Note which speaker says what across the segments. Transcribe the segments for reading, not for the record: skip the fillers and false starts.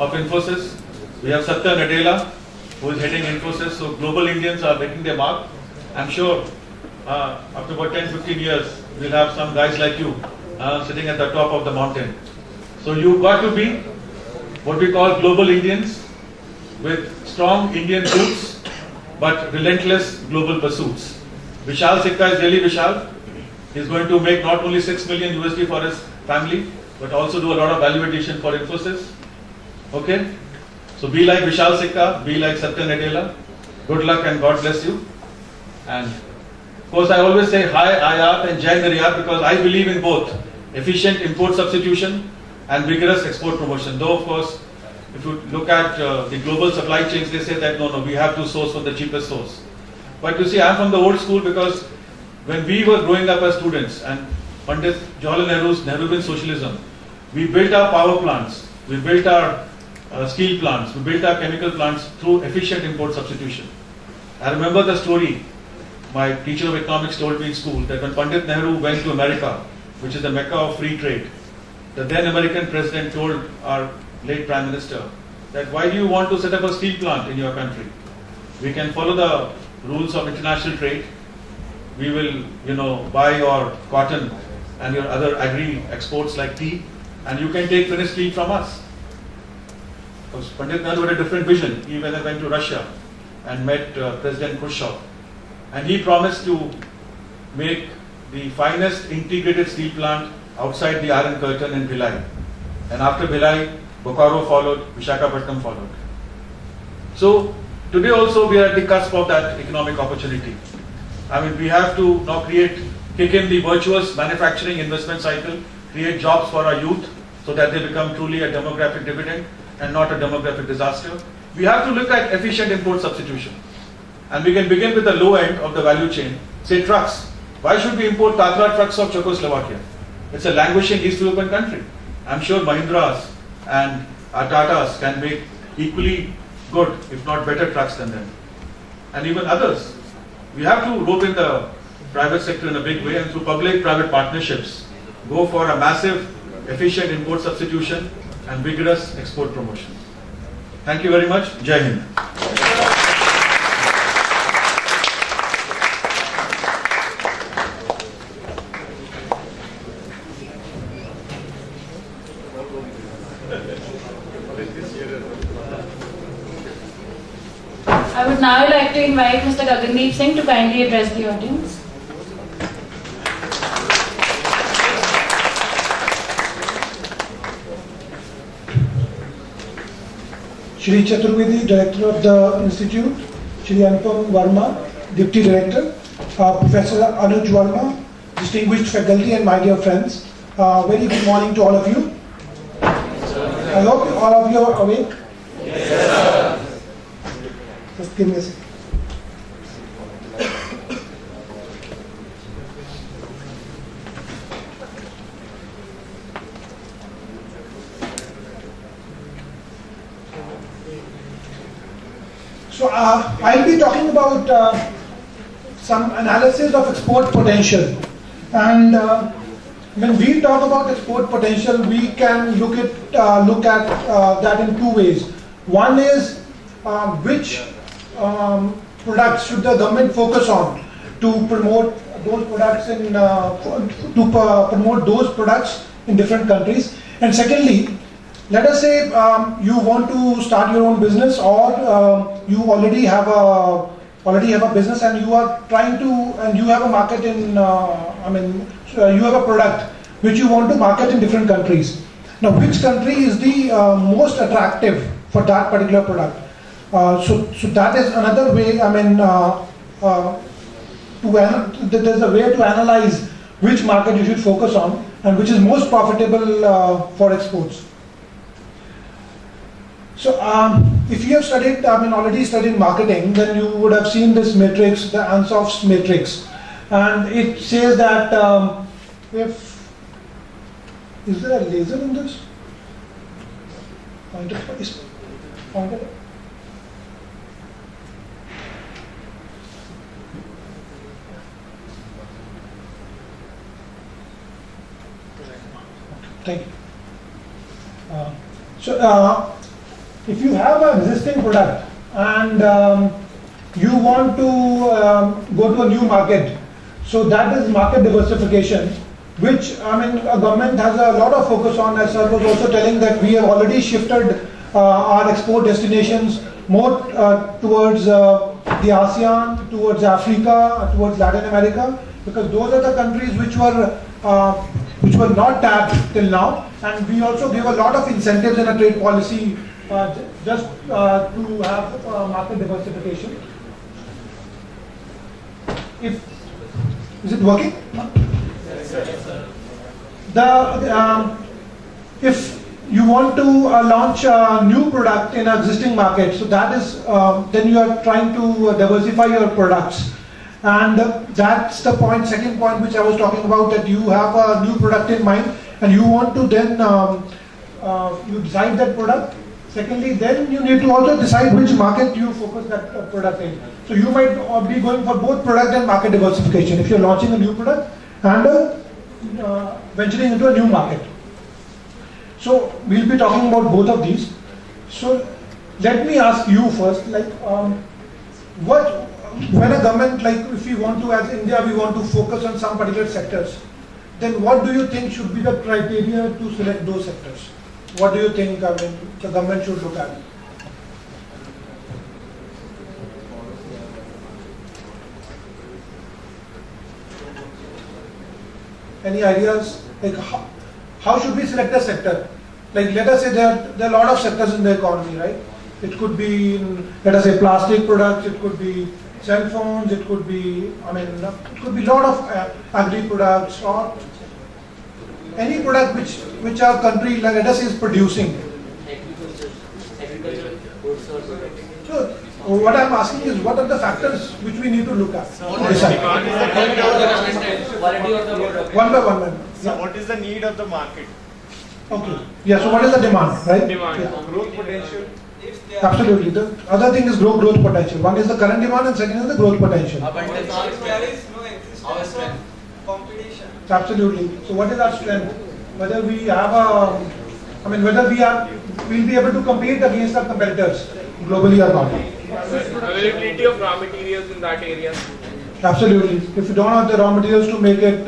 Speaker 1: of Infosys. We have Satya Nadella, who is heading Infosys. So global Indians are making their mark. I'm sure after about 10-15 years, we'll have some guys like you sitting at the top of the mountain. So you've got to be what we call global Indians with strong Indian roots, but relentless global pursuits. Vishal Sikka is really Vishal. He's going to make not only 6 million USD for his family, but also do a lot of value addition for Infosys. Okay? So be like Vishal Sikka, be like Satya Nadella. Good luck and God bless you. And of course, I always say hi Ayat and Jai Niryat because I believe in both efficient import substitution and vigorous export promotion. Though, of course, if you look at the global supply chains, they say that no, we have to source from the cheapest source. But you see, I'm from the old school because when we were growing up as students and Pandit Jawaharlal Nehru's Nehruvian socialism, we built our power plants, we built our steel plants, we built our chemical plants through efficient import substitution. I remember the story my teacher of economics told me in school that when Pandit Nehru went to America, which is the mecca of free trade, the then American president told our late Prime Minister that why do you want to set up a steel plant in your country? We can follow the rules of international trade. We will, buy your cotton and your other agri exports like tea, and you can take finished steel from us. Because Pandit Nehru had a different vision. He went to Russia and met President Khrushchev, and he promised to make the finest integrated steel plant outside the Iron Curtain in Bhilai. And after Bhilai, Bokaro followed, Visakhapatnam followed. So today also we are at the cusp of that economic opportunity. We have to now kick in the virtuous manufacturing investment cycle, create jobs for our youth so that they become truly a demographic dividend and not a demographic disaster. We have to look at efficient import substitution. And we can begin with the low end of the value chain, say trucks. Why should we import Tatra trucks of Czechoslovakia? It's a languishing East European country. I'm sure Mahindras and Tatas can make equally good, if not better trucks than them. And even others. We have to rope in the private sector in a big way and through public-private partnerships, go for a massive, efficient import substitution and vigorous export promotion. Thank you very much. Jai Hind.
Speaker 2: I would now like to invite Mr. Gagandeep Singh to kindly address the audience.
Speaker 3: Shri Chaturvedi, Director of the Institute, Shri Anupam Verma, Deputy Director, Professor Anuj Verma, distinguished faculty and my dear friends. Very good morning to all of you. I hope all of you are awake.
Speaker 4: Yes, sir.
Speaker 3: Just give me a second. So I'll be talking about some analysis of export potential. And when we talk about export potential, we can look at that in two ways. One is which products should the government focus on to promote those products promote those products in different countries. And secondly, let us say you want to start your own business, or you already have a business and you are trying to, and you have a market in you have a product which you want to market in different countries. Now, which country is the most attractive for that particular product? So that is another way. There's a way to analyze which market you should focus on and which is most profitable for exports. So if you have studied, already studied marketing, then you would have seen this matrix, the Ansoff's matrix, and it says that is there a laser in this? Pointer. Thank you. if you have an existing product and you want to go to a new market, so that is market diversification, which a government has a lot of focus on. As sir was also telling that we have already shifted our export destinations more towards the ASEAN, towards Africa, towards Latin America, because those are the countries which were not tapped till now, and we also give a lot of incentives in a trade policy just to have market diversification. Is it working? If you want to launch a new product in an existing market, so that is then you are trying to diversify your products, and that's the point. Second point which I was talking about, that you have a new product in mind and you want to then you decide that product. Secondly, then you need to also decide which market you focus that product in. So you might be going for both product and market diversification if you're launching a new product and venturing into a new market. So we'll be talking about both of these. So let me ask you first, like when a government, like if we want to, as India, we want to focus on some particular sectors, then what do you think should be the criteria to select those sectors? What do you think the government should look at? Any ideas? Like how should we select a sector? Like let us say there are a lot of sectors in the economy, right? It could be, let us say, plastic products, it could be cell phones, it could be, it could be a lot of agri products, or any product which our country, like let us say, is producing. So what I'm asking is, what are the factors which we need to look at? One by one.
Speaker 4: So what is the need of the market?
Speaker 3: Okay. Yeah, so what is the demand, right?
Speaker 4: Demand.
Speaker 3: Yeah.
Speaker 4: Growth potential.
Speaker 3: Absolutely. The other thing is growth potential. One is the current demand and second is the growth potential.
Speaker 5: There is no existence of competition.
Speaker 3: Absolutely. So what is our strength? Whether we have we'll be able to compete against our competitors globally or not.
Speaker 4: Availability of raw materials in that area.
Speaker 3: Absolutely. If you don't have the raw materials to make it,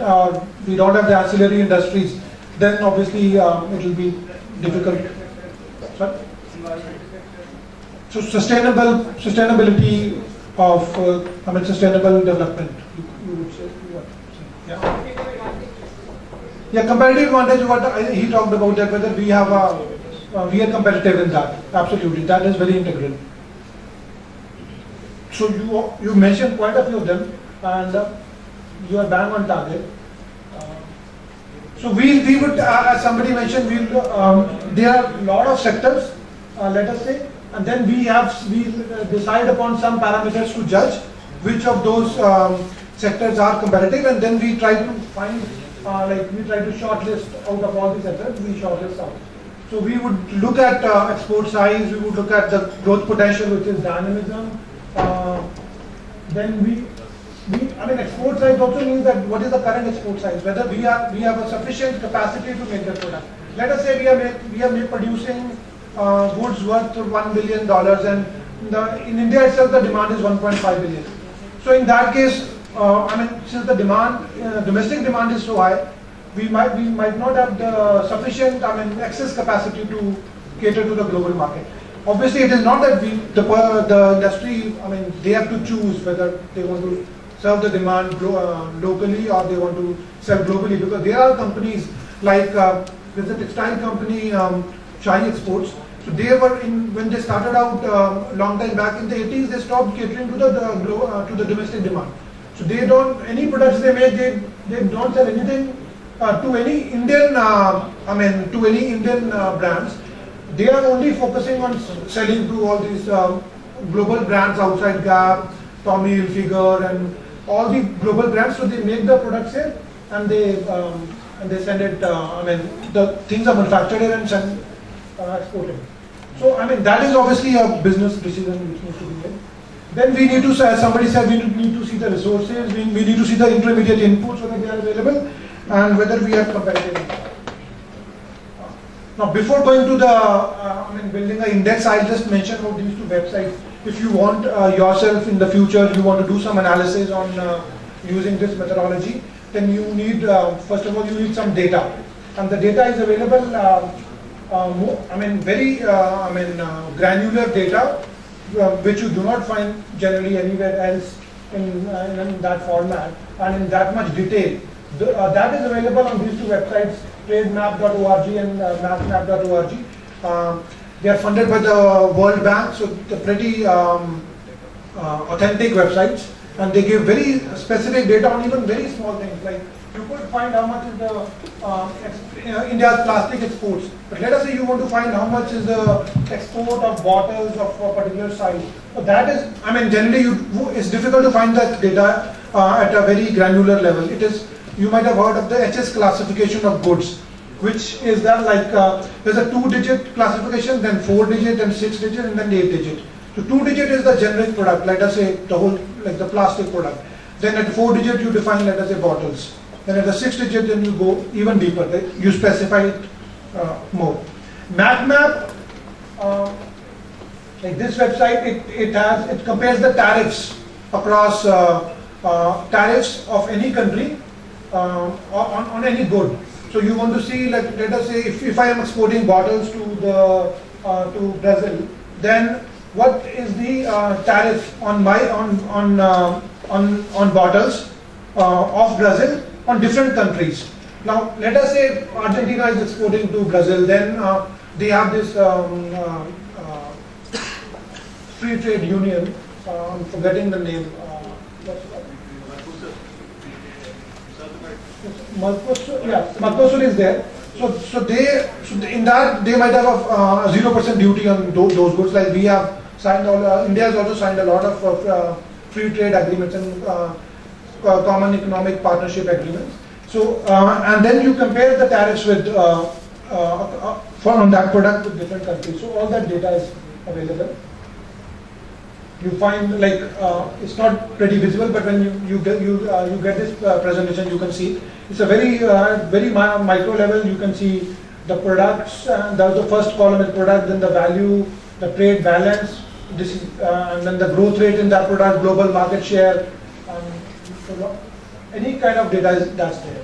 Speaker 3: we don't have the ancillary industries, then obviously it will be difficult. Sorry? So sustainability of, sustainable development, you would say. Yeah. Yeah, competitive advantage, what he talked about, that whether we have we are competitive in that. Absolutely, that is very integral. So you mentioned quite a few of them, and you are bang on target. So we would, as somebody mentioned, there are a lot of sectors, let us say, and then we decide upon some parameters to judge which of those sectors are competitive, and then we try to find, we try to shortlist out of all these sectors, we shortlist out. So we would look at export size, we would look at the growth potential, which is dynamism. Then export size also means that what is the current export size, whether we have a sufficient capacity to make the product. Let us say we are producing goods worth $1 billion, and in India itself the demand is 1.5 billion. So in that case, since the demand, domestic demand is so high, we might not have the sufficient, excess capacity to cater to the global market. Obviously, it is not that the industry, they have to choose whether they want to serve the demand locally or they want to sell globally, because there are companies like there's a textile company, Chai Exports. So they were when they started out long time back in the 80s, they stopped catering to the domestic demand. So they don't, any products they make, they don't sell anything to any Indian, to any Indian brands. They are only focusing on selling to all these global brands outside Gap, Tommy Hilfiger, and all the global brands. So they make the products here and they send it. The things are manufactured here and exported. So that is obviously a business decision which needs to be made. Then we need to, as somebody said, we need to see the resources. We need to see the intermediate inputs whether they are available and whether we are competitive. Now, before going to the, building an index, I'll just mention about these two websites. If you want yourself in the future, you want to do some analysis on using this methodology, then you need, first of all, you need some data. And the data is available, very granular data, which you do not find generally anywhere else in that format and in that much detail. That is available on these two websites, trademap.org and mathmap.org. They are funded by the World Bank, so they're pretty authentic websites, and they give very specific data on even very small things. Like you could find how much is the India's plastic exports, but let us say you want to find how much is the export of bottles of a particular size. So that is, generally it's difficult to find that data at a very granular level. It is, you might have heard of the HS classification of goods, which is that there's a 2-digit classification, then 4-digit, then 6-digit, and then 8-digit. So 2-digit is the generic product, let us say the whole, like the plastic product. Then at 4-digit you define, let us say, bottles. Then at the 6-digit, then you go even deeper, you specify it more. MathMap, like this website, it compares the tariffs across tariffs of any country on any good. So you want to see, like, let us say, if I am exporting bottles to Brazil, then what is the tariff on bottles of Brazil on different countries? Now, let us say Argentina is exporting to Brazil, then they have this free trade union. I'm forgetting the name. Mercosur is there. So in that they might have a 0% duty on those goods. Like we have signed, India has also signed a lot of free trade agreements and common economic partnership agreements. So and then you compare the tariffs with on that product with different countries. So all that data is available. You find, like, it's not pretty visible, but when you get this presentation, you can see it's a very micro level. You can see the products, and the first column is product, then the value, the trade balance, this is, and then the growth rate in that product, global market share, so any kind of data that's there.